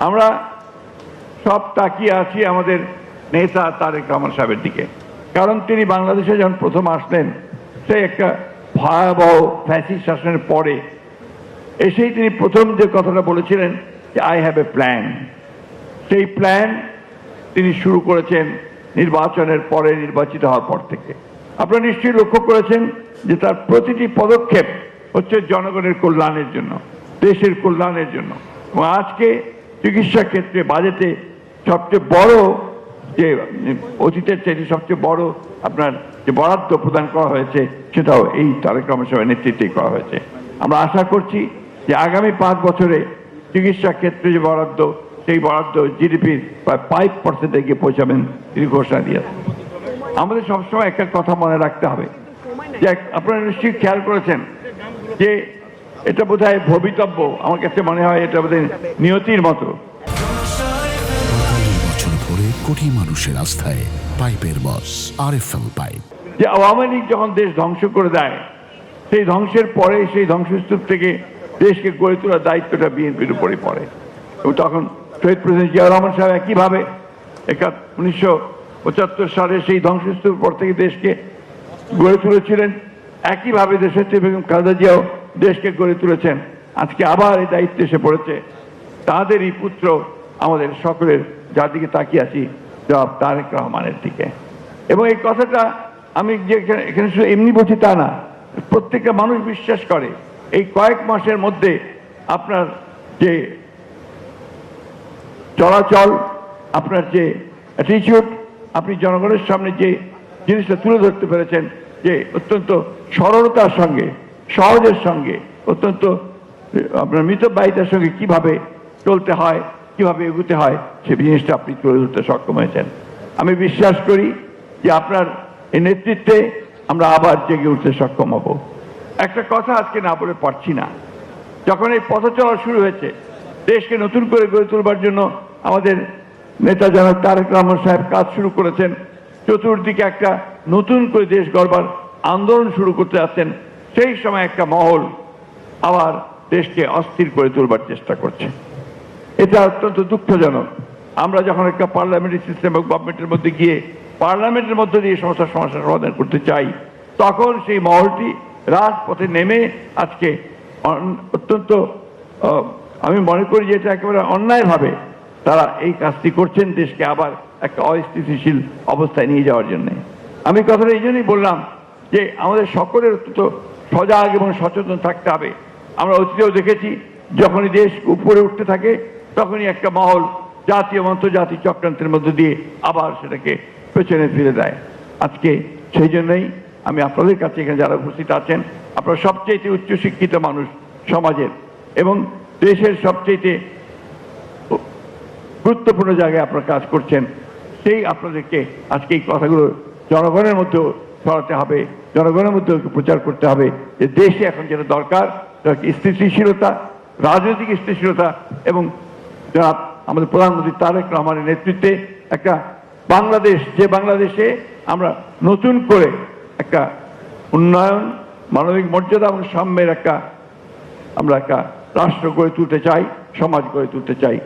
আমরা সব তাকিয়ে আছি আমাদের নেতা তারেক রহমান সাহেবের দিকে, কারণ তিনি বাংলাদেশে যখন প্রথম আসলেন সেই একটা ভয়াবহ ফ্যাসিস্ট শাসনের পরে এসেই তিনি প্রথম যে কথাটা বলেছিলেন যে আই হ্যাভ এ প্ল্যান। সেই প্ল্যান তিনি শুরু করেছেন নির্বাচনের পরে, নির্বাচিত হওয়ার পর থেকে। আপনারা নিশ্চয়ই লক্ষ্য করেছেন যে তার প্রতিটি পদক্ষেপ হচ্ছে জনগণের কল্যাণের জন্য, দেশের কল্যাণের জন্য। এবং আজকে চিকিৎসা ক্ষেত্রে বাজেটে সবচেয়ে বড় যে অতীতের চেয়ে সবচেয়ে বড় আপনার যে বরাদ্দ প্রদান করা হয়েছে সেটাও এই তারেক রহমান সাহেবের নেতৃত্বেই করা হয়েছে। আমরা আশা করছি যে আগামী 5 বছরে চিকিৎসা ক্ষেত্রে যে বরাদ্দ, সেই বরাদ্দ জিডিপির প্রায় 5% গিয়ে পৌঁছাবেন তিনি ঘোষণা দিয়েছেন। আমাদের সবসময় একটা কথা মনে রাখতে হবে যে আপনারা নিশ্চয়ই খেয়াল করেছেন যে এটা বোধহয় ভবিতব্য, আমার কাছে মনে হয় এটা বোধহয় নিয়তির মতো। কোটি মানুষের আস্থায় পাইপের বস আরএফএল পাইপ। যে আওয়ামী লীগ যখন দেশ ধ্বংস করে দেয়, সেই ধ্বংসের পরে সেই ধ্বংসস্তূপ থেকে দেশকে গড়ে তোলার দায়িত্বটা বিএনপির উপরে পড়ে। এবং তখন শহীদ প্রেসিডেন্ট জিয়াউর রহমান সাহেব একইভাবে 1975 সালে সেই ধ্বংসস্তূপের পর থেকে দেশকে গড়ে তুলেছিলেন। একইভাবে দেশের বেগম খালেদা জিয়াও দেশকে গড়ে তুলেছেন। আজকে আবার এই দায়িত্ব এসে পড়েছে তাদেরই পুত্র আমাদের সকলের, যার দিকে তাকিয়ে আছি, জনাব তারেক রহমানের দিকে। এবং এই কথাটা আমি যে এখানে শুধু এমনি বলছি তা না, প্রত্যেকটা মানুষ বিশ্বাস করে এই কয়েক মাসের মধ্যে আপনার যে চলাচল, আপনার যে অ্যাটিটিউড, আপনি জনগণের সামনে যে জিনিসটা তুলে ধরতে পেরেছেন, যে অত্যন্ত সরলতার সঙ্গে, সহজের সঙ্গে, অত্যন্ত আপনার মিতব্যয়িতার সঙ্গে কিভাবে চলতে হয়, কিভাবে এগোতে হয়, সে জিনিসটা আপনি তুলে ধরতে সক্ষম হয়েছেন। আমি বিশ্বাস করি যে আপনার এই নেতৃত্বে আমরা আবার জেগে উঠতে সক্ষম হব। একটা কথা আজকে না বলে পারছি না, যখন এই পথ চলা শুরু হয়েছে দেশকে নতুন করে গড়ে তোলবার জন্য আমাদের নেতা জনাব তারেক রহমান সাহেব কাজ শুরু করেছেন, চতুর্দিকে একটা নতুন করে দেশ গড়বার আন্দোলন শুরু করতে যাচ্ছেন, সেই সময় একটা মহল আবার দেশকে অস্থির করে তুলবার চেষ্টা করছে। এটা অত্যন্ত দুঃখজনক। আমরা যখন একটা পার্লামেন্টারি সিস্টেম এবং গভর্নমেন্টের মধ্যে গিয়ে পার্লামেন্টের মধ্যে দিয়ে সমস্যার সমাধান করতে চাই, তখন সেই মহলটি রাজপথে নেমে আজকে অত্যন্ত আমি মনে করি যে এটা একেবারে অন্যায়ভাবে তারা এই কাজটি করছেন, দেশকে আবার একটা অস্থিতিশীল অবস্থায় নিয়ে যাওয়ার জন্য। আমি কথাটা এই জন্যই বললাম যে আমাদের সকলের অত্যন্ত সজাগ এবং সচেতন থাকতে হবে। আমরা অতীতেও দেখেছি যখনই দেশ উপরে উঠতে থাকে তখনই একটা মহল জাতীয় আন্তর্জাতিক চক্রান্তের মধ্যে দিয়ে আবার সেটাকে পেছনে ফিরে দেয়। আজকে সেই জন্যই আমি আপনাদের কাছে এখানে যারা উপস্থিত আছেন, আপনারা সবচেয়ে উচ্চশিক্ষিত মানুষ সমাজের এবং দেশের সবচেয়ে গুরুত্বপূর্ণ জায়গায় আপনারা কাজ করছেন, সেই আপনাদেরকে আজকে এই কথাগুলো জনগণের মধ্যেও ছড়াতে হবে, জনগণের মধ্যে প্রচার করতে হবে যে দেশে এখন যেটা দরকার স্থিতিশীলতা, রাজনৈতিক স্থিতিশীলতা এবং যারা আমাদের প্রধানমন্ত্রী তারেক রহমানের নেতৃত্বে একটা বাংলাদেশ, যে বাংলাদেশে আমরা নতুন করে একটা উন্নয়ন, মানবিক মর্যাদা এবং সাম্যের আমরা একটা রাষ্ট্র গড়ে তুলতে চাই, সমাজ গড়ে তুলতে চাই।